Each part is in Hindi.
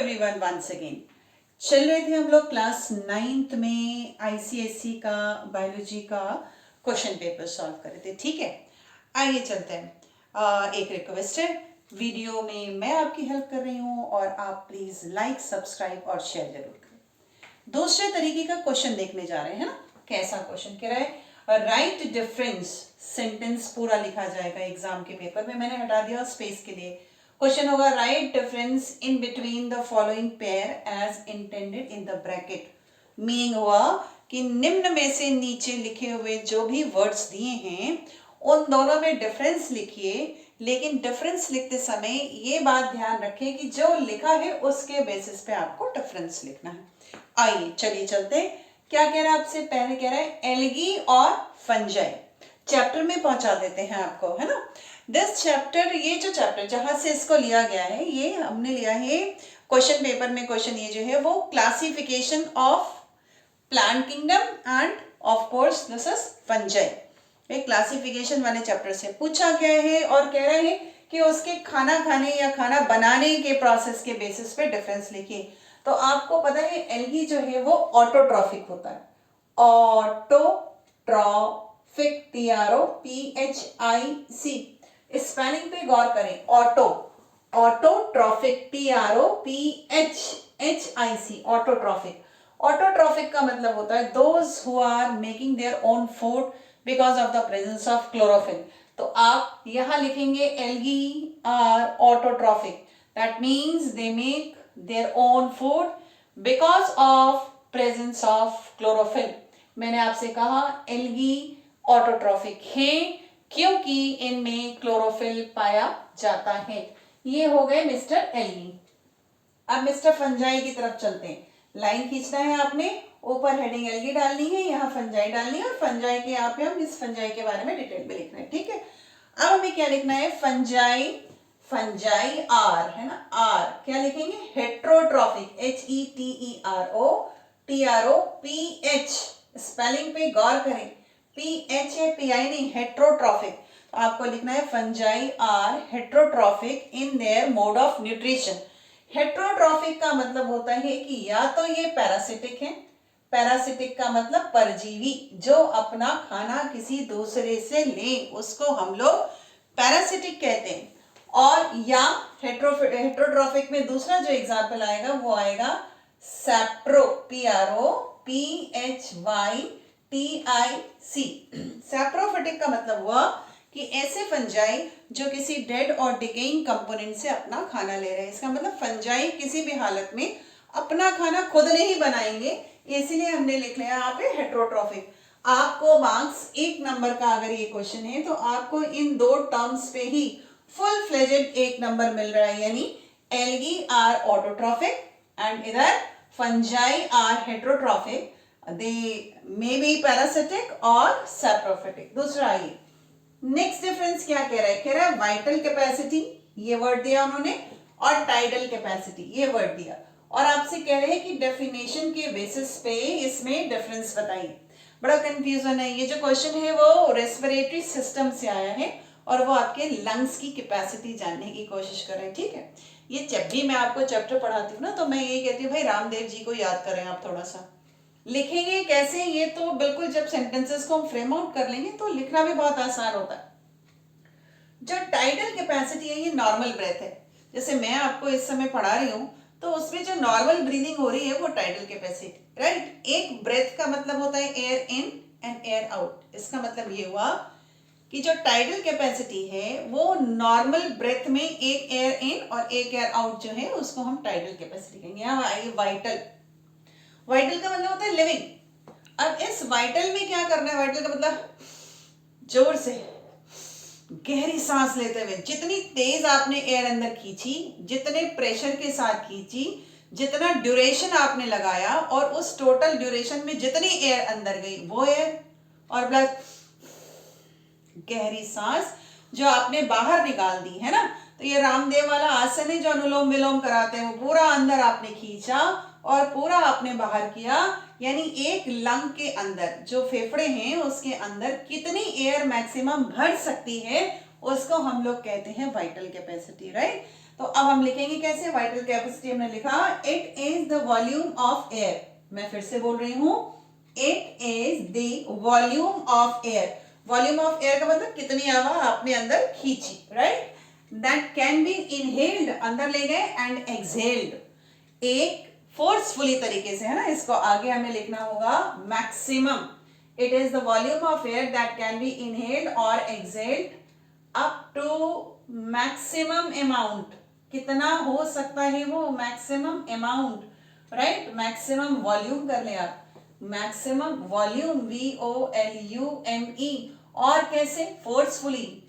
Everyone once again. चल रहे थे हम लोग क्लास 9th में आईसीएसई का बायोलॉजी का क्वेश्चन पेपर सॉल्व कर रहे थे। ठीक है, आइए चलते हैं। एक रिक्वेस्ट है, वीडियो में मैं आपकी हेल्प कर रही हूँ और आप प्लीज लाइक सब्सक्राइब और शेयर जरूर करें। दूसरे तरीके का क्वेश्चन देखने जा रहे हैं ना। कैसा क्वेश्चन कह रहा है, राइट डिफरेंस, सेंटेंस पूरा लिखा जाएगा एग्जाम के पेपर में। मैंने हटा दिया स्पेस के लिए। क्वेश्चन होगा write difference in between the following pair as intended in the bracket. Meaning हुआ कि निम्न में से नीचे लिखे हुए जो भी वर्ड्स दिए हैं उन दोनों में डिफरेंस लिखिए, लेकिन डिफरेंस लिखते समय ये बात ध्यान रखें कि जो लिखा है उसके बेसिस पे आपको डिफरेंस लिखना है। आइए चलिए चलते हैं। क्या कह रहा है आपसे, पहले कह रहा है एल्गी और फंजाई। चैप्टर में पहुंचा देते हैं आपको, है ना। दिस चैप्टर, ये जो चैप्टर जहां से इसको लिया गया है, ये हमने लिया है क्वेश्चन पेपर में। क्वेश्चन ये जो है वो classification of plant kingdom end of course this is fungi. ये क्लासिफिकेशन वाले चैप्टर से पूछा गया है और कह रहे हैं कि उसके खाना खाने या खाना बनाने के प्रोसेस के बेसिस पे डिफरेंस लिखिए। तो आपको पता है एल्गी जो है वो ऑटोट्रॉफिक होता है। ऑटोट्रॉफिक, TROPHIC, स्पेलिंग पे गौर करें। Autotrophic, TROPHIC, autotrophic. ऑटोट्रॉफिक का मतलब होता है those who are making their own food because of the presence of chlorophyll. तो आप यहां लिखेंगे algae are autotrophic, that means they make their own food because of presence of chlorophyll. मैंने आपसे कहा एल्गी ऑटोट्रॉफिक है क्योंकि इनमें क्लोरोफिल पाया जाता है। ये हो गए मिस्टर एल्गी। अब मिस्टर फंजाई की तरफ चलते हैं। लाइन खींचना है आपने, ऊपर हेडिंग एल्गी डालनी है, यहाँ फंजाई डालनी है और फंजाई के यहाँ पे हम इस फंजाई के बारे में डिटेल में लिखना है। ठीक है, अब हमें क्या लिखना है, फंजाई, फंजाई आर, है ना। आर क्या लिखेंगे, हेट्रोट्रॉफिक, HETEROTROPH, स्पेलिंग पे गौर करें, PHAPI नहीं, हेट्रोट्रॉफिक। तो आपको लिखना है fungi are heterotrophic in their mode of nutrition. Heterotrophic का मतलब होता है कि या तो ये पैरासिटिक है, पैरासिटिक का मतलब परजीवी, जो अपना खाना किसी दूसरे से ले उसको हम लोग पैरासिटिक कहते हैं। और या हेट्रोट्रॉफिक में दूसरा जो एग्जाम्पल आएगा वो आएगा सैप्रो, PROPHYTIC। सैप्रोफिटिक का मतलब हुआ कि ऐसे फंजाई जो किसी डेड और डिकेइंग कंपोनेंट से अपना खाना ले रहे हैं। इसका मतलब फंजाई किसी भी हालत में अपना खाना खुद नहीं बनाएंगे, इसीलिए हमने लिख लिया यहाँ पे हेट्रोट्रॉफिक। आपको मार्क्स 1 नंबर का अगर ये क्वेश्चन है तो आपको इन दो टर्म्स पे ही फुल फ्लेजेड 1 नंबर मिल रहा है, यानी एल्गी आर ऑटोट्रॉफिक एंड इधर fungi are heterotrophic. They may be parasitic और सैप्रोफिटिक। दूसरा आइए, नेक्स्ट डिफरेंस क्या कह रहा है, कह रहा है वाइटल कैपेसिटी, ये वर्ड दिया उन्होंने, और टाइडल कैपेसिटी, ये वर्ड दिया, और आपसे कह रहे हैं कि डेफिनेशन के बेसिस पे इसमें डिफरेंस बताइए। बड़ा कंफ्यूजन है। ये जो क्वेश्चन है वो रेस्पिरेटरी सिस्टम से आया है और वो आपके लंग्स की कैपेसिटी जानने की कोशिश कर रहे हैं। ठीक है, ये जब भी मैं आपको चैप्टर पढ़ाती हूँ ना तो मैं ये कहती हूँ भाई रामदेव जी को याद करें आप थोड़ा सा। लिखेंगे कैसे, ये तो बिल्कुल जब सेंटेंसेस को हम फ्रेम आउट कर लेंगे तो लिखना भी बहुत आसान होता है। जो टाइडल कैपेसिटी है ये नॉर्मल ब्रेथ है। जैसे मैं आपको इस समय पढ़ा रही हूँ तो उसमें जो नॉर्मल ब्रीदिंग हो रही है वो टाइडल कैपेसिटी, राइट। एक ब्रेथ का मतलब होता है air in and air out. इसका मतलब ये हुआ कि जो टाइडल कैपेसिटी है वो नॉर्मल ब्रेथ में एक एयर इन और एक एयर आउट जो है उसको हम टाइडल कैपेसिटी कहेंगे। यहाँ आइए वाइटल, वाइटल का मतलब होता है लिविंग। अब इस वाइटल में क्या करना है, वाइटल का मतलब जोर से गहरी सांस लेते हुए, जितनी तेज आपने एयर अंदर खींची, जितने प्रेशर के साथ खींची, जितना ड्यूरेशन आपने लगाया और उस टोटल ड्यूरेशन में जितनी एयर अंदर गई वो एयर, और प्लस गहरी सांस जो आपने बाहर निकाल दी, है ना। तो ये रामदेव वाला आसन है जो अनुलोम विलोम कराते हैं, वो पूरा अंदर आपने खींचा और पूरा आपने बाहर किया, यानी एक लंग के अंदर जो फेफड़े हैं उसके अंदर कितनी एयर मैक्सिमम भर सकती है उसको हम लोग कहते हैं वाइटल कैपेसिटी, राइट। तो अब हम लिखेंगे कैसे, वाइटल कैपेसिटी हमने लिखा it is the volume of air, मैं फिर से बोल रही हूं, it is the volume of air. Volume of air का मतलब कितनी हवा आपने अंदर खींची, right, that can be inhaled, अंदर ले गए, एंड एक्सहेल्ड, एक फोर्सफुली तरीके से, है ना, इसको आगे हमें लिखना होगा maximum. It is the volume of air that can be inhaled और exhaled up to maximum amount, कितना हो सकता है वो, maximum amount, right, maximum volume कर ले आप, मैक्सिमम वॉल्यूम, VOLUME, और कैसे, फोर्सफुली,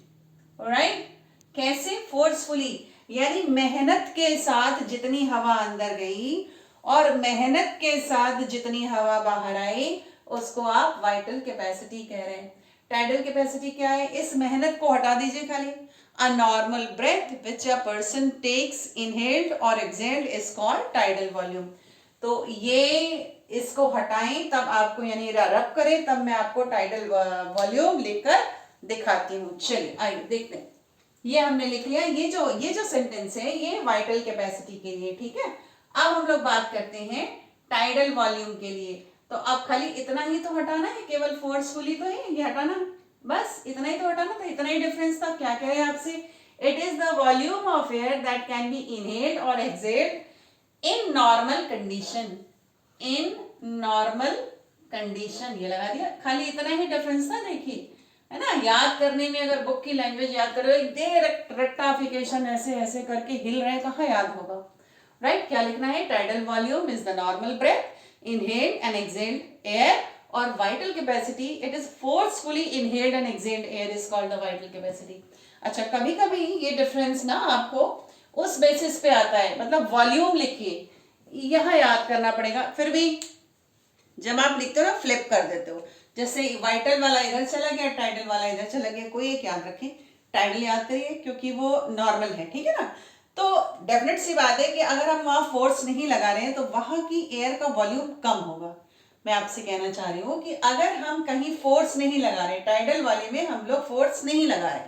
राइट, कैसे, फोर्सफुली, यानी मेहनत के साथ जितनी हवा अंदर गई और मेहनत के साथ जितनी हवा बाहर आई उसको आप वाइटल कैपेसिटी कह रहे हैं। टाइडल कैपेसिटी क्या है, इस मेहनत को हटा दीजिए खाली, a normal breath which a person takes inhaled और exhaled is called tidal volume. तो ये इसको हटाएं तब आपको, यानी रब करें तब मैं आपको टाइडल वॉल्यूम लेकर दिखाती हूँ। चलिए आइए देखते हैं, ये हमने लिख लिया, ये जो सेंटेंस है ये वाइटल कैपेसिटी के लिए, ठीक है। अब हम लोग बात करते हैं टाइडल वॉल्यूम के लिए। तो अब खाली इतना ही तो हटाना है, केवल फोर्सफुली तो है ये हटाना, बस इतना ही तो हटाना था, इतना ही डिफरेंस था। क्या कह रहे हैं आपसे, it is the volume of air that can be inhaled और exhaled in normal condition, in normal condition, ये लगा दिया, खाली इतना ही डिफरेंस था, देखिए, है ना। याद करने में अगर बुक की लैंग्वेज याद कर रहे हो, डायरेक्ट रट्टाफिकेशन ऐसे ऐसे करके हिल रहे हैं, कहाँ याद होगा, राइट। क्या लिखना है, tidal volume is the normal breath inhaled and exhaled air, और vital capacity it is forcefully inhaled and exhaled air is called the vital capacity. अच्छा, कभी कभी ये डिफरेंस ना आपको उस बेसिस पे आता है, मतलब वॉल्यूम लिखिए, यहां याद करना पड़ेगा, फिर भी जब आप लिखते हो ना फ्लिप कर देते हो, जैसे वाइटल वाला इधर चला गया, टाइडल वाला इधर चला गया, कोई एक याद रखें, टाइडल याद करिए क्योंकि वो नॉर्मल है, ठीक है ना। तो डेफिनेट सी बात है कि अगर हम वहां फोर्स नहीं लगा रहे हैं तो वहां की एयर का वॉल्यूम कम होगा। मैं आपसे कहना चाह रही हूँ कि अगर हम कहीं फोर्स नहीं लगा रहे, टाइडल वाले में हम लोग फोर्स नहीं लगा रहे,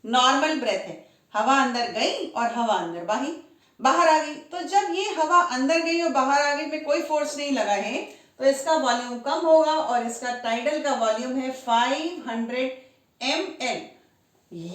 नॉर्मल ब्रेथ है, हवा अंदर गई और हवा अंदर बाहर आ गई, तो जब ये हवा अंदर गई और बाहर आ गई में कोई फोर्स नहीं लगा है तो इसका वॉल्यूम कम होगा, और इसका टाइडल का वॉल्यूम है 500 ml।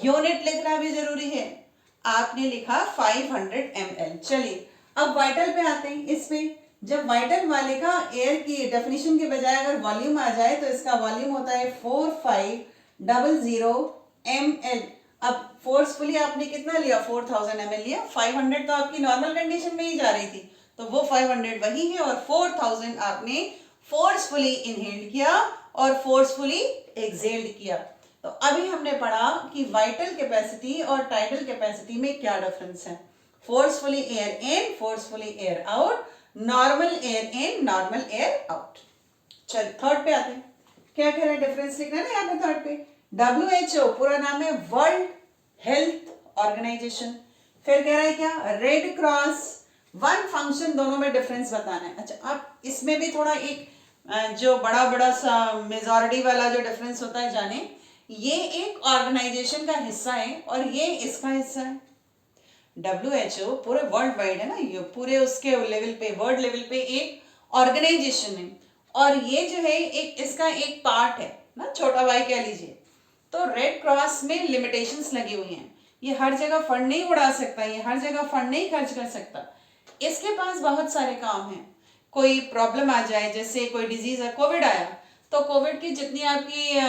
यूनिट लिखना भी जरूरी है, आपने लिखा 500 ml। चलिए अब वाइटल पे आते हैं। इसमें जब वाइटल वाले का एयर की डेफिनेशन के बजाय अगर वॉल्यूम आ जाए तो इसका वॉल्यूम होता है 4500 ml। अब फोर्सफुली आपने कितना लिया, 4000 ml लिया, 500 तो आपकी नॉर्मल कंडीशन में ही जा रही थी, तो वो 500 वही है, और 4000 आपने फोर्सफुली इनहेल्ड किया और फोर्सफुली एक्सहेल्ड किया। तो अभी हमने पढ़ा कि वाइटल कैपेसिटी और टाइडल कैपेसिटी में क्या डिफरेंस है, forcefully air in, forcefully air out, normal air in, normal air out. चल थर्ड पे आते हैं, क्या कह रहा है, डिफरेंस लिखना है ना यहाँ पे थर्ड पे। WHO पूरा नाम है वर्ल्ड हेल्थ ऑर्गेनाइजेशन, फिर कह रहा है क्या, रेड क्रॉस, वन फंक्शन, दोनों में डिफरेंस बताना है। अच्छा, अब इसमें भी थोड़ा एक जो बड़ा बड़ा सा मेजॉरिटी वाला जो डिफरेंस होता है जाने, ये एक ऑर्गेनाइजेशन का हिस्सा है और ये इसका हिस्सा है। WHO पूरे वर्ल्ड वाइड है ना, ये पूरे उसके लेवल पे, वर्ल्ड लेवल पे एक ऑर्गेनाइजेशन है, और ये जो है एक इसका एक पार्ट है ना, छोटा भाई कह लीजिए। तो रेड क्रॉस में लिमिटेशंस लगी हुई हैं, ये हर जगह फंड नहीं उड़ा सकता, ये हर जगह फंड नहीं खर्च कर सकता, इसके पास बहुत सारे काम हैं। कोई प्रॉब्लम आ जाए, जैसे कोई डिजीज है, कोविड आया, तो कोविड की जितनी आपकी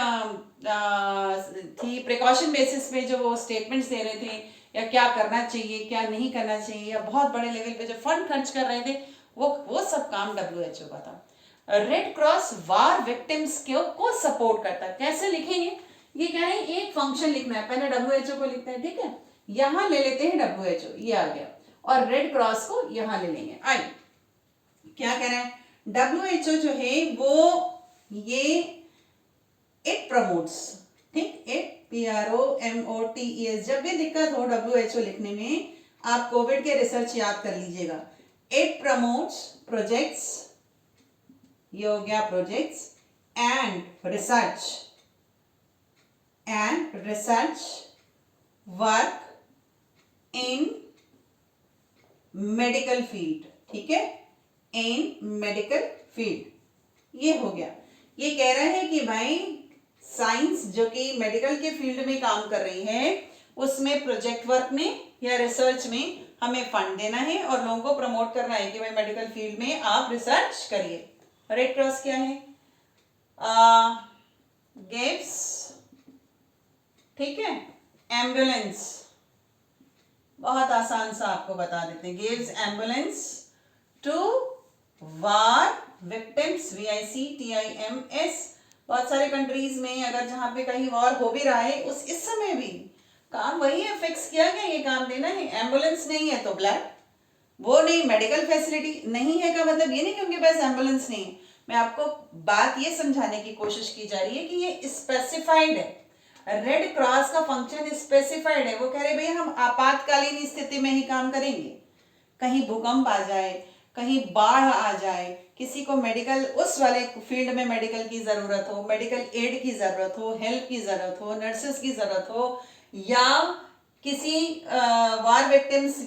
थी प्रिकॉशन बेसिस पे जो वो स्टेटमेंट्स दे रहे थे, या क्या करना चाहिए क्या नहीं करना चाहिए, या बहुत बड़े लेवल पे जो फंड खर्च कर रहे थे, वो सब काम WHO का था। रेड क्रॉस वार विक्टिम्स को सपोर्ट करता है। कैसे लिखेंगे, ये क्या है, एक फंक्शन लिखना है, पहले WHO को लिखते हैं, ठीक है, यहां ले लेते हैं WHO, ये आ गया, और रेड क्रॉस को यहां ले लेंगे। आई क्या कह रहे हैं, WHO जो है वो ये इट प्रमोट्स, ठीक, इट PROMOTES, जब भी दिक्कत हो WHO लिखने में आप कोविड के रिसर्च याद कर लीजिएगा। इट प्रमोट्स प्रोजेक्ट्स, ये हो गया projects, and research work in medical field, ठीक है, इन मेडिकल फील्ड। ये हो गया। ये कह रहे हैं कि भाई साइंस जो कि मेडिकल के फील्ड में काम कर रही है उसमें प्रोजेक्ट वर्क में या रिसर्च में हमें फंड देना है और लोगों को प्रमोट करना है कि भाई मेडिकल फील्ड में आप रिसर्च करिए। रेड क्रॉस क्या है? गिव्स, ठीक है, एम्बुलेंस, बहुत आसान सा आपको बता देते हैं, gives ambulance to war victims, VICTIMS। बहुत सारे कंट्रीज में अगर जहां पे कहीं वॉर हो भी रहा है इस समय भी काम वही है, फिक्स किया गया ये काम देना है। एम्बुलेंस नहीं है तो ब्लड, वो नहीं, मेडिकल फैसिलिटी नहीं है का मतलब ये नहीं कि उनके पास एम्बुलेंस नहीं है। मैं आपको बात ये समझाने की कोशिश की जा रही है कि ये स्पेसिफाइड है, रेड क्रॉस का फंक्शन स्पेसिफाइड है। वो कह रहे भाई हम आपातकालीन स्थिति में ही काम करेंगे, कहीं भूकंप आ जाए, कहीं बाढ़ आ जाए, किसी को मेडिकल उस वाले फील्ड में मेडिकल की जरूरत हो, मेडिकल एड की जरूरत हो, हेल्प की जरूरत हो, नर्सेस की जरूरत हो, या किसी वार विक्टिम्स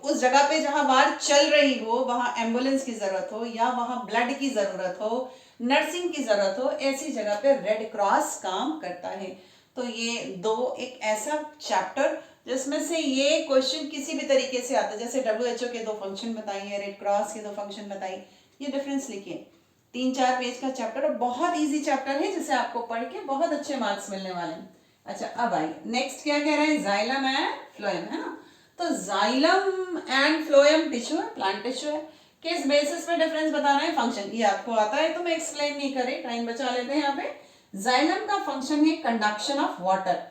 उस जगह पे जहां वार चल रही हो वहां एम्बुलेंस की जरूरत हो, या वहां ब्लड की जरूरत हो, नर्सिंग की जरूरत हो, ऐसी जगह पे रेड क्रॉस काम करता है। तो ये दो एक ऐसा चैप्टर जिसमें से ये क्वेश्चन किसी भी तरीके से आता है, जैसे WHO के 2 फंक्शन बताइए, रेड क्रॉस के 2 फंक्शन बताइए, ये डिफरेंस लिखिए। 3-4 पेज का चैप्टर, बहुत इजी चैप्टर है जिसे आपको पढ़ के बहुत अच्छे मार्क्स मिलने वाले हैं। अच्छा अब आइए नेक्स्ट क्या कह रहे हैं, जाइलम एंड फ्लोएम, है ना। तो जाइलम एंड फ्लोएम टिश्यू है, प्लांट टिश्यू है। किस बेसिस पे डिफरेंस बताना है, फंक्शन। ये आपको आता है तो मैं एक्सप्लेन नहीं करे, टाइम बचा लेते हैं यहाँ पे। जाइलम का फंक्शन है कंडक्शन ऑफ वाटर,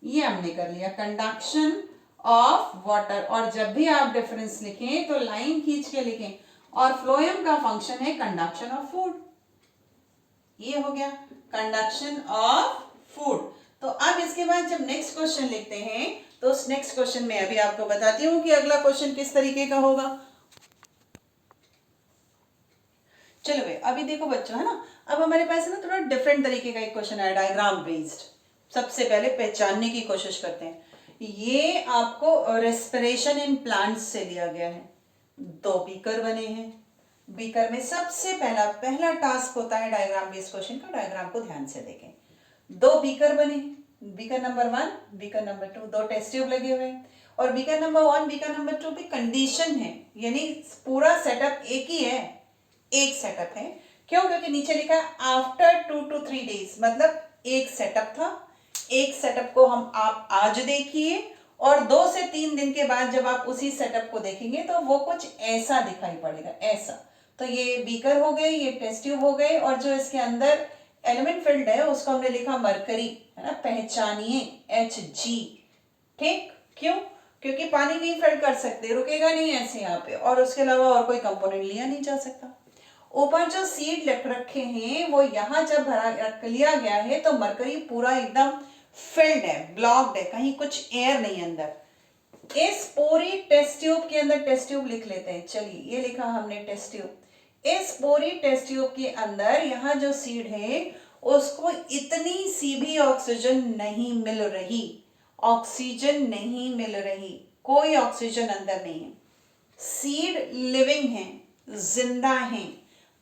ये हमने कर लिया, कंडक्शन ऑफ वाटर। और जब भी आप डिफरेंस लिखें तो लाइन खींच के लिखें। और फ्लोएम का फंक्शन है कंडक्शन ऑफ फूड, ये हो गया कंडक्शन ऑफ फूड। तो अब इसके बाद जब नेक्स्ट क्वेश्चन लिखते हैं तो उस नेक्स्ट क्वेश्चन में अभी आपको बताती हूं कि अगला क्वेश्चन किस तरीके का होगा। चलो भाई अभी देखो बच्चों, है ना, अब हमारे पास है ना थोड़ा डिफरेंट तरीके का एक क्वेश्चन है, डायग्राम बेस्ड। सबसे पहले पहचानने की कोशिश करते हैं। ये आपको रेस्पिरेशन इन प्लांट्स से लिया गया है। 2 बीकर बने हैं, बीकर में सबसे पहला टास्क होता है डायग्राम बेस्ड क्वेश्चन का। डायग्राम को ध्यान से देखें। 2 बीकर बने, beaker number 1, beaker number 2, 2 test tube लगे हुए हैं। और बीकर नंबर 1, बीकर नंबर 2 भी कंडीशन है, यानी पूरा सेटअप एक ही है, एक सेटअप है। क्यों? क्योंकि नीचे लिखा है आफ्टर 2 to 3 डेज, मतलब एक सेटअप था। एक सेटअप को हम आप आज देखिए और 2 से 3 दिन के बाद जब आप उसी सेटअप को देखेंगे तो वो कुछ ऐसा दिखाई पड़ेगा, ऐसा। तो ये बीकर हो गए, ये टेस्ट ट्यूब हो गए, और जो इसके अंदर एलिमेंट फिल्ड है उसको हमने लिखा मरकरी, है ना, पहचानिए Hg, ठीक। क्यों? क्योंकि पानी नहीं फिल्ड कर सकते, रुकेगा नहीं ऐसे यहाँ पे, और उसके अलावा और कोई कंपोनेंट लिया नहीं जा सकता। ऊपर जो सीड रखे हैं वो यहाँ जब भरा लिया गया है तो मरकरी पूरा एकदम फिल्ड है, ब्लॉक्ड है, कहीं कुछ एयर नहीं अंदर। इस पूरी टेस्ट ट्यूब के अंदर, टेस्ट ट्यूब लिख लेते हैं, चलिए ये लिखा हमने टेस्ट ट्यूब। इस पूरी टेस्ट ट्यूब के अंदर यहाँ जो सीड है उसको इतनी सी भी ऑक्सीजन नहीं मिल रही, ऑक्सीजन नहीं मिल रही, कोई ऑक्सीजन अंदर नहीं है। सीड लिविंग है, जिंदा है।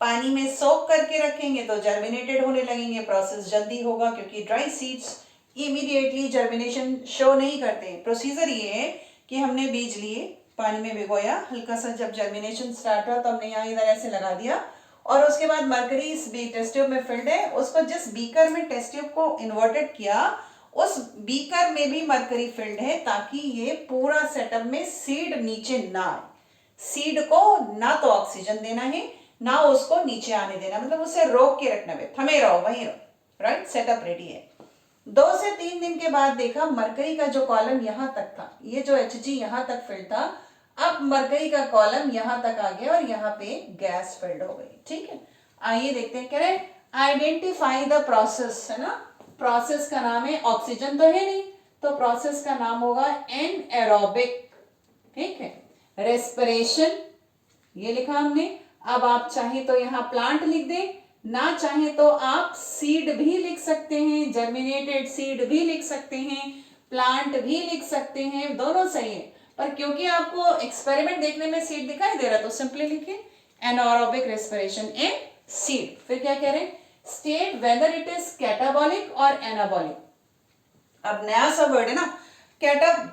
पानी में सोक करके रखेंगे तो जर्मिनेटेड होने लगेंगे, प्रोसेस जल्दी होगा क्योंकि dry seeds immediately germination show नहीं करते। प्रोसीजर ये है कि हमने बीज लिए, पानी में भिगोया, हल्का सा जब जर्मिनेशन स्टार्ट हुआ तो हमने यहाँ इधर ऐसे लगा दिया, और उसके बाद मरकरी इस टेस्ट ट्यूब में फिल्ड है, उसको जिस बीकर में टेस्ट ट्यूब को इन्वर्टेड किया उस बीकर में भी मरकरी फिल्ड है, ताकि ये पूरा सेटअप में सीड नीचे ना आए। सीड को ना तो ऑक्सीजन देना है ना उसको नीचे आने देना, मतलब उसे रोक के रखना है, थमे रहो वहीं रहो, राइट। सेटअप रेडी है। 2 से 3 दिन के बाद देखा मरकरी का जो कॉलम यहां तक था, ये जो Hg यहां तक फिल्ड था, अब मरकरी का कॉलम यहां तक आ गया और यहाँ पे गैस फिल्ड हो गई, ठीक है। आइए देखते हैं, कह रहे आइडेंटिफाई द प्रोसेस, है ना। प्रोसेस का नाम है, ऑक्सीजन तो है नहीं तो प्रोसेस का नाम होगा एनएरोबिक, ठीक है। रेस्पिरेशन ये लिखा हमने। अब आप चाहे तो यहाँ प्लांट लिख दें, ना चाहे तो आप सीड भी लिख सकते हैं, जर्मिनेटेड सीड भी लिख सकते हैं, प्लांट भी लिख सकते हैं, दोनों सही है। पर क्योंकि आपको एक्सपेरिमेंट देखने में सीड दिखाई दे रहा तो सिंपली लिखिए एनारोबिक रेस्पिरेशन इन सीड। फिर क्या कह रहे हैं, state whether it is catabolic और एनाबॉलिक। अब नया सा वर्ड है ना,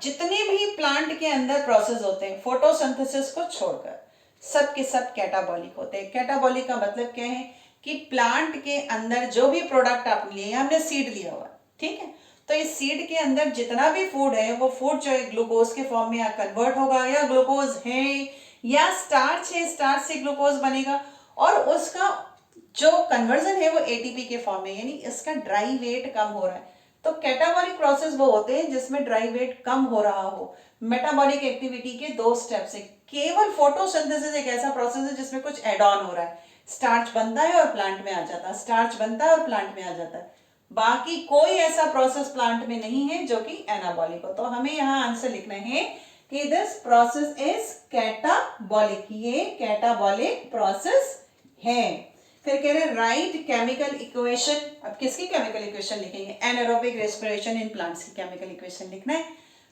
जितने भी प्लांट के अंदर प्रोसेस होते हैं फोटोसिंथेसिस को छोड़कर सब के सब कैटाबॉलिक होते हैं। कैटाबॉलिक का मतलब क्या है कि प्लांट के अंदर जो भी प्रोडक्ट आपने लिए, हमने सीड लिया हुआ, ठीक है, तो इस सीड के अंदर जितना भी फूड है वो फूड जो है ग्लूकोज के फॉर्म में या कन्वर्ट होगा, या ग्लूकोज है या स्टार्च है, स्टार्च से ग्लूकोज बनेगा, और उसका जो कन्वर्जन है वो एटीपी के फॉर्म में, यानी इसका ड्राई वेट कम हो रहा है। तो कैटाबॉलिक प्रोसेस वो होते हैं जिसमें ड्राई वेट कम हो रहा हो। मेटाबॉलिक एक्टिविटी के दो स्टेप्स है। केवल फोटोसिंथेसिस एक ऐसा प्रोसेस है जिसमें कुछ एड ऑन हो रहा है, स्टार्च बनता है और प्लांट में आ जाता है, स्टार्च बनता है और प्लांट में आ जाता है। बाकी कोई ऐसा प्रोसेस प्लांट में नहीं है जो कि एनाबॉलिक हो। तो हमें यहाँ आंसर लिखना है कि दिस प्रोसेस इज कैटाबॉलिक, ये कैटाबॉलिक प्रोसेस है। फिर कह रहे हैं राइट केमिकल इक्वेशन। अब किसकी केमिकल इक्वेशन लिखेंगे, एनारोबिक रेस्पिरेशन इन प्लांट्स की केमिकल इक्वेशन लिखना है।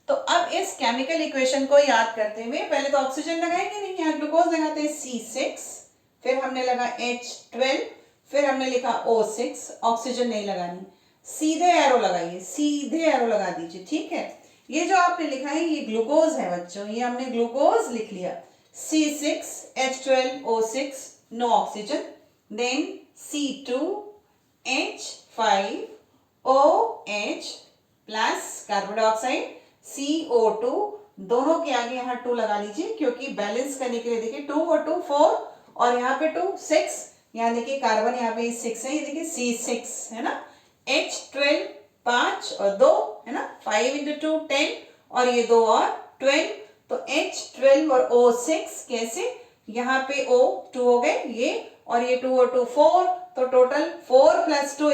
तो अब इस केमिकल इक्वेशन को याद करते हुए पहले तो ऑक्सीजन लगाएंगे नहीं, यहाँ ग्लूकोज लगाते हैं C6, फिर हमने लगा H12, फिर हमने लिखा O6, ऑक्सीजन नहीं लगानी, सीधे एरो लगाइए, सीधे एरो लगा दीजिए, ठीक है। ये जो आपने लिखा है ये ग्लूकोज है बच्चों, ये हमने ग्लूकोज लिख लिया, C6 H12 O6, no oxygen, then C2H5OH plus carbon dioxide CO2, दोनों के आगे यहाँ 2 लगा लीजिए क्योंकि बैलेंस करने के लिए। देखिए 2 और 2 4, और यहाँ पे 2 6, यहाँ देखिए कार्बन यहाँ पे 6 है, ये देखिए C6 है ना, H12 5 और 2 है ना, 5 into 2 10, और ये 2 और 12, तो H12 और O6 कैसे, यहाँ पे O 2 हो गए ये, और ये 2 और 2 4, तो टोटल 4 + 2 =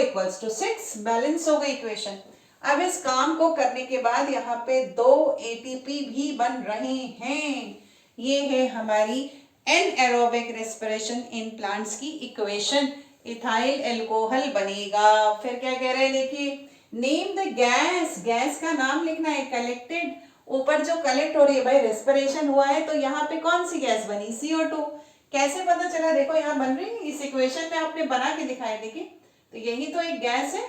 6, बैलेंस हो गई इक्वेशन। अब इस काम को करने के बाद यहाँ पे 2 एटीपी भी बन रहे हैं। ये है हमारी एनएरोबिक रेस्पिरेशन इन प्लांट्स की इक्वेशन, इथाइल एल्कोहल बनेगा। फिर क्या कह रहे हैं, देखिए नेम द गैस, गैस का नाम लिखना है, कलेक्टेड, ऊपर जो कलेक्ट हो रही है भाई रेस्पिरेशन हुआ है तो यहाँ पे कौन सी गैस बनी, CO2। कैसे पता चला, देखो यहाँ बन रही है, इस इक्वेशन में आपने बना के दिखाया, देखिए तो यही तो एक गैस है,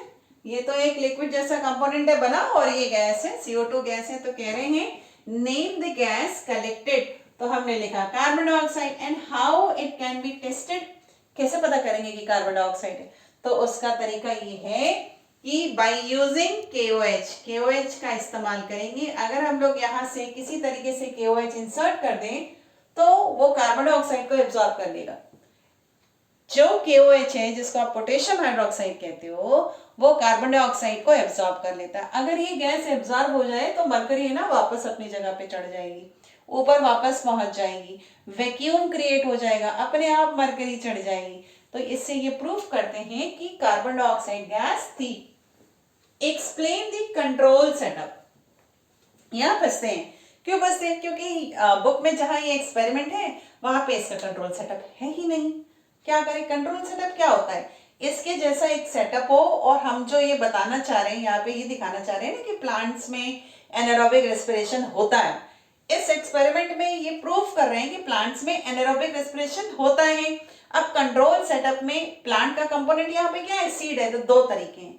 ये तो एक लिक्विड जैसा कंपोनेंट है बना, और ये गैस है CO2 गैस है। तो कह रहे हैं नेम द गैस कलेक्टेड, तो हमने लिखा carbon dioxide. And how it can be tested, कैसे पता करेंगे कि कार्बन डाइऑक्साइड है, तो उसका तरीका ये है कि बाय यूजिंग KOH, KOH का इस्तेमाल करेंगे। अगर हम लोग यहाँ से किसी तरीके से KOH इंसर्ट कर दें तो वो कार्बन डाइऑक्साइड को एब्जॉर्ब कर लेगा। जो KOH है जिसको आप पोटेशियम हाइड्रोक्साइड कहते हो, वो कार्बन डाइऑक्साइड को एब्जॉर्ब कर लेता है। अगर ये गैस एब्जॉर्ब हो जाए तो मरकरी है ना वापस अपनी जगह पे चढ़ जाएगी, ऊपर वापस पहुंच जाएगी, वैक्यूम क्रिएट हो जाएगा, अपने आप मरकरी चढ़ जाएगी। तो इससे ये प्रूफ करते हैं कि कार्बन डाइऑक्साइड गैस थी। एक्सप्लेन द कंट्रोल सेटअप, यहाँ फंसते हैं। क्यों फंसते हैं, क्योंकि बुक में जहां ये एक्सपेरिमेंट है वहां पे इसका कंट्रोल सेटअप है ही नहीं। क्या करें, कंट्रोल सेटअप क्या होता है, इसके जैसा एक सेटअप हो, और हम जो ये बताना चाह रहे हैं यहाँ पे, ये दिखाना चाह रहे हैं ना कि प्लांट्स में एनारोबिक रेस्पिरेशन होता है। इस एक्सपेरिमेंट में ये प्रूफ कर रहे हैं कि प्लांट्स में एनारोबिक रेस्पिरेशन होता है। अब कंट्रोल सेटअप में प्लांट का कंपोनेंट यहाँ पे क्या है, सीड है, तो 2 तरीके हैं।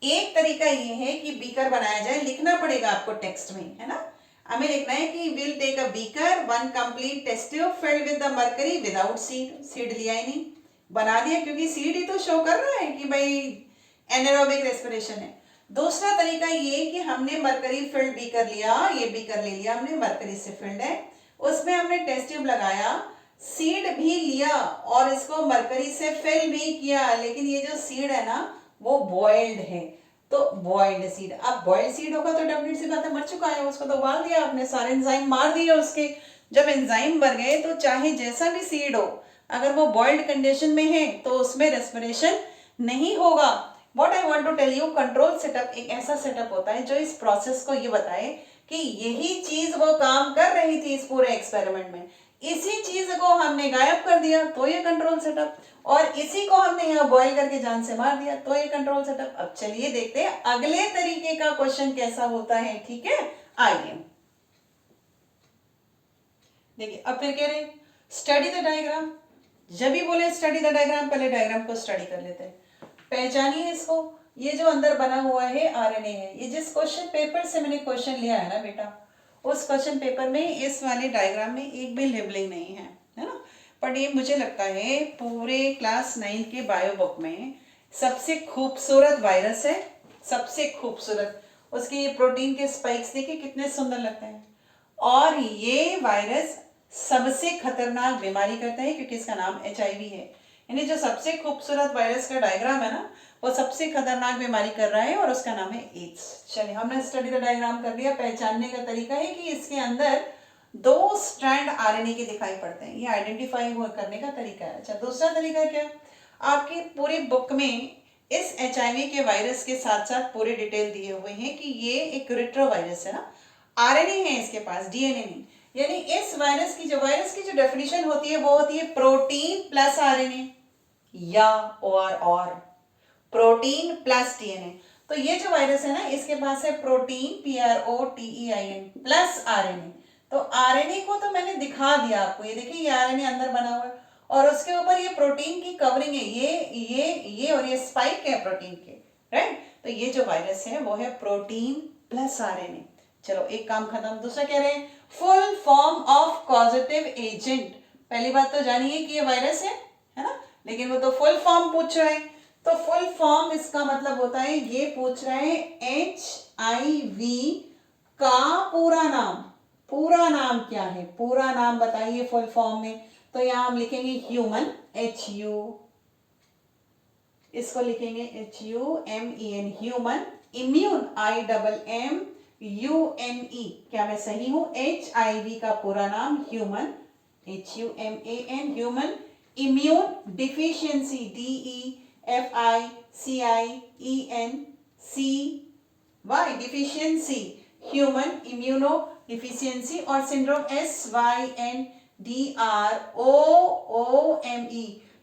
एक तरीका ये है कि बीकर बनाया जाए, लिखना पड़ेगा आपको टेक्स्ट में, है ना, हमें लिखना है कि will take a beaker, 1 complete test tube filled with the mercury without seed, seed लिया ही नहीं, बना दिया क्योंकि सीड ही तो शो कर रहा है कि भाई एनारोबिक रेस्पिरेशन है। दूसरा तरीका ये कि हमने मरकरी फिल्ड बीकर लिया, ये बीकर ले लिया हमने, मरकरी से फिल्ड है, उसमें हमने टेस्ट ट्यूब लगाया, सीड भी लिया और इसको मरकरी से फिल भी किया, लेकिन ये जो सीड है ना वो बॉइल्ड है, तो बॉइल्ड सीड। अब बॉइल्ड सीड होगा तो डेफिनेट सी बात है मर चुका है, उसको तो उबाल दिया आपने, सारे एंजाइम मार दिए उसके। जब एंजाइम मर गए तो चाहे जैसा भी सीड हो, अगर वो बॉइल्ड कंडीशन में है तो उसमें रेस्पिरेशन नहीं होगा। What I want to tell you, control setup एक ऐसा सेटअप होता है जो इस प्रोसेस को ये बताए कि यही चीज वो काम कर रही थी इस पूरे एक्सपेरिमेंट में, इसी चीज को हमने गायब कर दिया तो ये कंट्रोल सेटअप, और इसी को हमने यहाँ बॉयल करके जान से मार दिया तो ये कंट्रोल सेटअप। अब चलिए देखते हैं अगले तरीके का क्वेश्चन कैसा होता है, ठीक है, आइए। देखिए अब फिर कह रहे हैं स्टडी द डायग्राम। जब भी बोले स्टडी द डायग्राम, पहले डायग्राम को स्टडी कर लेते हैं। पहचानिए इसको। ये जो अंदर बना हुआ है आरएनए है। ये जिस क्वेश्चन पेपर से मैंने क्वेश्चन लिया है ना बेटा, उस क्वेश्चन पेपर में इस वाले डायग्राम में एक भी लेबलिंग नहीं है, है ना। बट ये मुझे लगता है पूरे क्लास 9 के बायो बुक में सबसे खूबसूरत वायरस है, सबसे खूबसूरत। उसके ये प्रोटीन के स्पाइक्स देखिए कितने सुंदर लगते हैं। और ये वायरस सबसे खतरनाक बीमारी करता है क्योंकि इसका नाम HIV है। यानी जो सबसे खूबसूरत वायरस का डायग्राम है ना, वो सबसे खतरनाक बीमारी कर रहा है और उसका नाम है एड्स। चलिए हमने स्टडी द डायग्राम कर लिया। पहचानने का तरीका है कि इसके अंदर 2 स्ट्रैंड आरएनए के दिखाई पड़ते हैं। ये आइडेंटिफाई करने का तरीका है। अच्छा, दूसरा तरीका क्या, आपकी पूरी बुक में इस HIV के वायरस के साथ साथ पूरे डिटेल दिए हुए हैं कि ये एक रिट्रोवायरस है ना, आरएनए है इसके पास, डीएनए नहीं। यानी इस वायरस की जो डेफिनेशन होती है वो होती है प्रोटीन प्लस आरएनए या और प्रोटीन प्लस डीएनए। तो ये जो वायरस है ना, इसके पास है प्रोटीन PROTEIN प्लस आरएनए। तो आरएनए को तो मैंने दिखा दिया आपको, ये देखिए ये आरएनए अंदर बना हुआ है और उसके ऊपर ये प्रोटीन की कवरिंग है, ये और ये स्पाइक है प्रोटीन के, राइट। तो ये जो वायरस है वो है प्रोटीन प्लस आरएनए। चलो एक काम खत्म। दूसरा कह रहे हैं full form of causative agent. पहली बात तो जानिए कि ये वायरस है ना, लेकिन वो तो फुल फॉर्म पूछ रहा है। तो फुल फॉर्म इसका मतलब होता है, ये पूछ रहे हैं HIV का पूरा नाम क्या है, पूरा नाम बताइए फुल फॉर्म में। तो यहां हम लिखेंगे ह्यूमन, इसको लिखेंगे HUMEN ह्यूमन, इम्यून IMMUNE। क्या मैं सही हूं? HIV का पूरा नाम human, HUMAN human, immune deficiency DEFICIENCY deficiency, human immuno deficiency, और syndrome SYNDROOME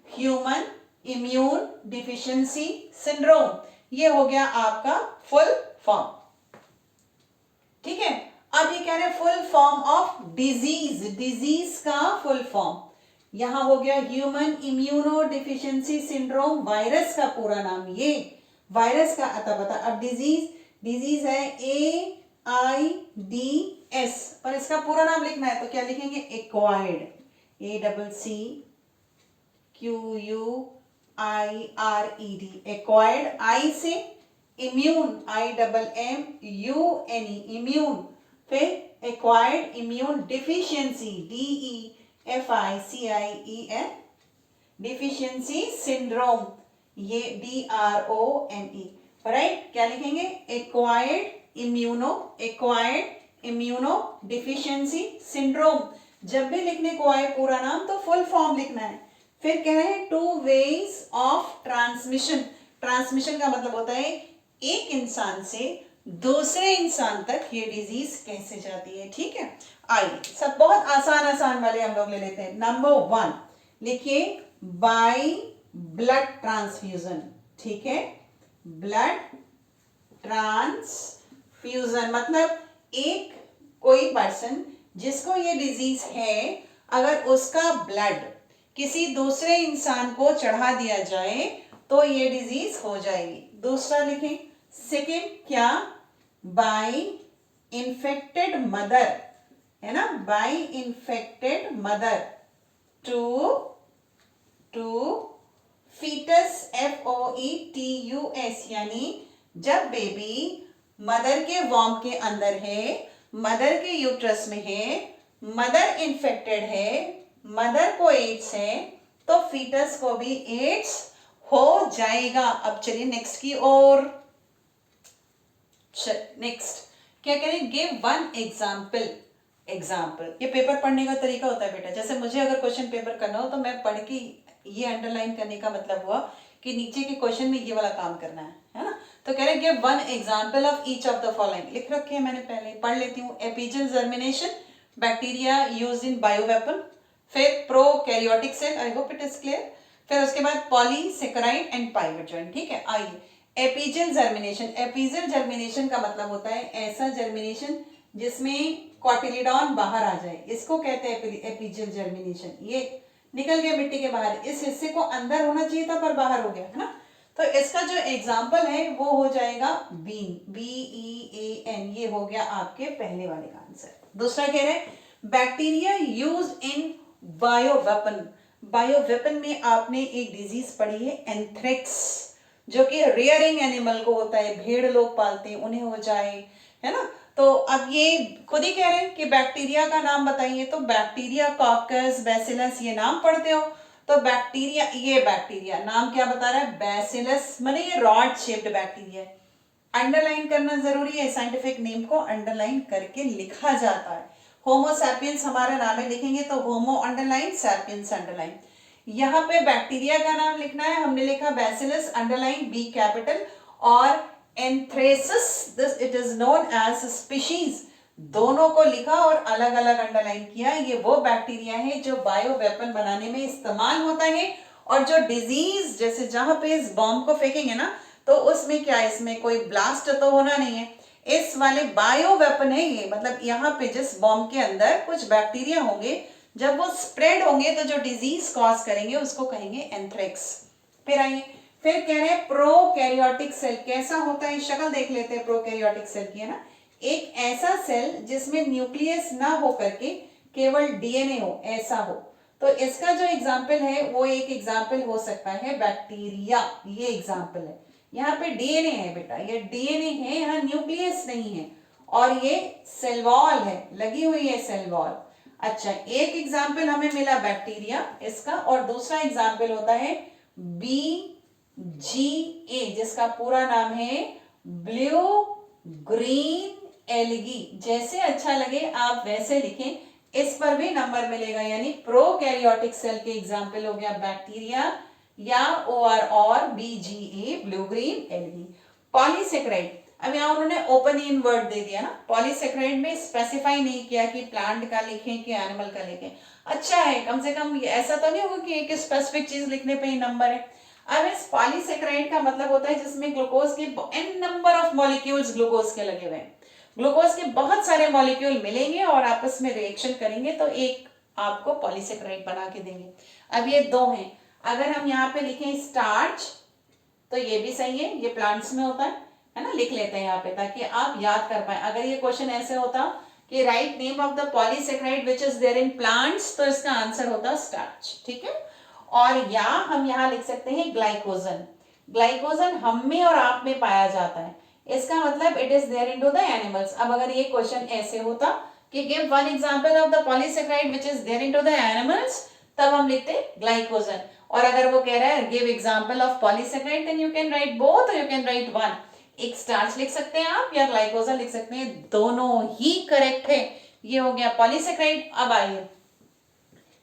human immune deficiency syndrome. ये हो गया आपका फुल फॉर्म, ठीक है। अब ये कह रहे हैं फुल फॉर्म ऑफ डिजीज का फुल फॉर्म। यहां हो गया human immuno deficiency syndrome, virus का पूरा नाम, ये वायरस का अता पता। अब डिजीज है AIDS, पर इसका पूरा नाम लिखना है तो क्या लिखेंगे? Acquired, ACCUIRED, acquired. आई से इम्यून, IMMUNE इम्यून, फिर acquired immune deficiency DEFICIEN deficiency syndrome, ये DROME, राइट। क्या लिखेंगे? Acquired immuno deficiency syndrome. जब भी लिखने को आए पूरा नाम तो फुल फॉर्म लिखना है। फिर कह रहे हैं 2 ways ऑफ ट्रांसमिशन। ट्रांसमिशन का मतलब होता है एक इंसान से दूसरे इंसान तक ये डिजीज कैसे जाती है, ठीक है। आइए सब बहुत आसान वाले हम लोग ले लेते हैं। नंबर 1 लिखिए, बाय ब्लड ट्रांसफ्यूजन, ठीक है। ब्लड ट्रांसफ्यूजन मतलब एक कोई पर्सन जिसको ये डिजीज है, अगर उसका ब्लड किसी दूसरे इंसान को चढ़ा दिया जाए तो ये डिजीज हो जाएगी। दूसरा लिखें, सेकेंड क्या, बाय इन्फेक्टेड मदर, है ना, by infected mother to foetus FOETUS, यानी जब बेबी मदर के वॉर्म के अंदर है, मदर के यूट्रस में है, मदर इन्फेक्टेड है, मदर को एड्स है, तो फीटस को भी एड्स हो जाएगा। अब चलिए नेक्स्ट की ओर। नेक्स्ट क्या करें, गिव 1 एग्जाम्पल। ये पेपर पढ़ने का तरीका होता है बेटा। जैसे मुझे अगर क्वेश्चन पेपर करना हो तो मैं पढ़ के ये अंडरलाइन करने का मतलब हुआ कि नीचे के क्वेश्चन में ये वाला काम करना है ना। तो कह रहे हैं give 1 example of each of the following. लिख रखे हैं मैंने, पहले पढ़ लेती हूँ। Epigeal germination, bacteria use in bioweapon, फिर prokaryotic cell, I hope it is clear, फिर उसके बाद पॉलीसेकेराइड एंड पाइवट जॉइंट, ठीक है। आइए एपिजल जर्मिनेशन। एपिजल जर्मिनेशन का मतलब होता है ऐसा जर्मिनेशन जिसमें कॉटिलीडॉन बाहर आ जाए, इसको कहते हैं एपिजियल जर्मिनेशन। ये निकल गया मिट्टी के बाहर, इस हिस्से को अंदर होना चाहिए था पर बाहर हो गया, है ना। तो इसका जो एग्जाम्पल है वो हो जाएगा बीन, BEAN, ये हो गया आपके पहले वाले का आंसर। दूसरा कह रहे हैं bacteria use in bioweapon. Bioweapon में आपने एक डिजीज पढ़ी है एंथ्रेक्स, जो कि रेयरिंग एनिमल को होता है, भेड़ लोग पालते हैं, उन्हें हो जाए, है ना। तो अब ये खुद ही कह रहे हैं कि बैक्टीरिया का नाम बताइए, तो बैक्टीरिया कॉकस, बैसिलस, ये नाम पढ़ते हो। तो बैक्टीरिया, ये बैक्टीरिया नाम क्या बता रहा है, बैसिलस, माने ये रॉड शेप्ड बैक्टीरिया है। अंडरलाइन करना जरूरी है, साइंटिफिक नेम को अंडरलाइन करके लिखा जाता है। होमो सैपियंस हमारा नाम है, लिखेंगे तो होमो अंडरलाइन, सैपियंस अंडरलाइन। यहाँ पे बैक्टीरिया का नाम लिखना है, हमने लिखा बैसिलस अंडरलाइन B कैपिटल, और anthracis this it is known as species, दोनों को लिखा और अलग अलग अंडरलाइन किया। ये वो बैक्टीरिया है जो बायो वेपन बनाने में इस्तेमाल होता है, और जो डिजीज, जैसे जहां पे इस बॉम्ब को फेंकेंगे ना, तो उसमें क्या है, इसमें कोई ब्लास्ट तो होना नहीं है, इस वाले बायो वेपन है ये, मतलब यहाँ पे जिस बॉम्ब के अंदर कुछ बैक्टीरिया होंगे, जब वो स्प्रेड होंगे तो जो डिजीज कॉज करेंगे उसको कहेंगे एंथ्रेक्स। फिर आइए, फिर कह रहे हैं प्रोकैरियोटिक सेल कैसा होता है, शक्ल देख लेते हैं प्रोकैरियोटिक सेल की, है ना। एक ऐसा सेल जिसमें न्यूक्लियस ना हो करके केवल डीएनए हो, ऐसा हो। तो इसका जो एग्जाम्पल है वो एक एग्जाम्पल हो सकता है बैक्टीरिया, ये एग्जाम्पल है। यहाँ पे डीएनए है बेटा, ये डीएनए है, यहाँ न्यूक्लियस नहीं है, और ये सेल वॉल है, लगी हुई है सेल वॉल। अच्छा, एक एग्जाम्पल हमें मिला बैक्टीरिया इसका, और दूसरा एग्जाम्पल होता है BGA, जिसका पूरा नाम है ब्लू ग्रीन एल्गी। जैसे अच्छा लगे आप वैसे लिखें, इस पर भी नंबर मिलेगा। यानी प्रोकैरियोटिक सेल के एग्जाम्पल हो गया बैक्टीरिया या OR और BGA, blue green algae. Polysaccharide, अब यहाँ उन्होंने ओपन इन वर्ड दे दिया ना, पॉलीसेक्राइड में स्पेसिफाई नहीं किया कि प्लांट का लिखें कि एनिमल का लिखें। अच्छा है, कम से कम ऐसा तो नहीं होगा कि एक स्पेसिफिक चीज लिखने पे ही नंबर है। अब इस पॉलीसेक्राइड का मतलब होता है जिसमें ग्लूकोज के n number of molecules glucose के लगे हुए हैं, ग्लूकोज के बहुत सारे मॉलिक्यूल मिलेंगे और आपस में रिएक्शन करेंगे तो एक आपको पॉलीसेक्राइड बना के देंगे। अब ये दो हैं, अगर हम यहाँ पे लिखें स्टार्च तो ये भी सही है, ये प्लांट्स में होता है ना, लिख लेते हैं यहाँ पे ताकि आप याद कर पाए। अगर ये क्वेश्चन ऐसे होता कि write name of the polysaccharide which is there in plants, तो इसका आंसर होता स्टार्च, ठीक है। और या हम यहाँ लिख सकते हैं ग्लाइकोजन, ग्लाइकोजन हम में और आप में पाया जाता है, इसका मतलब it is there into the animals. अब अगर ये क्वेश्चन ऐसे होता कि give one example of the polysaccharide which is there into the animals, तब हम लिखते ग्लाइकोजन। और अगर वो कह रहा है give example of polysaccharide, then you can write both, you can write one. एक स्टार्च लिख सकते हैं आप या ग्लाइकोजन लिख सकते हैं, दोनों ही करेक्ट है। ये हो गया पॉलीसेक्राइड। अब आइए,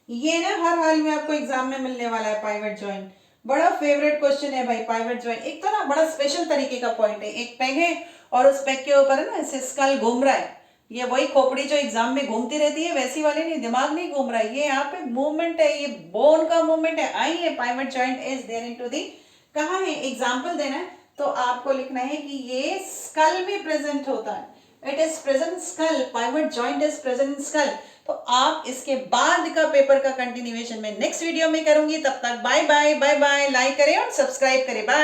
ये ना हर हाल में आपको एग्जाम में मिलने वाला है, पाइवट जॉइंट, बड़ा फेवरेट क्वेश्चन है भाई पाइवट जॉइंट। एक तो ना बड़ा स्पेशल तरीके का पॉइंट है, एक पेग है और उस पेग के ऊपर है ना ऐसे स्कल घूम रहा है, ये वही खोपड़ी जो एग्जाम में घूमती रहती है वैसी वाली नहीं, दिमाग नहीं घूम रहा है, ये यहाँ पे मूवमेंट है, ये बोन का मूवमेंट है। आइए, pivot joint is there into the, कहाँ है, एग्जाम्पल देना है तो आपको लिखना है कि ये स्कल में प्रेजेंट होता है, it is present skull, pivot joint is present in skull. तो आप इसके बाद का पेपर का कंटिन्यूएशन में नेक्स्ट वीडियो में करूंगी, तब तक bye bye bye bye, like करें और सब्सक्राइब करें, बाय।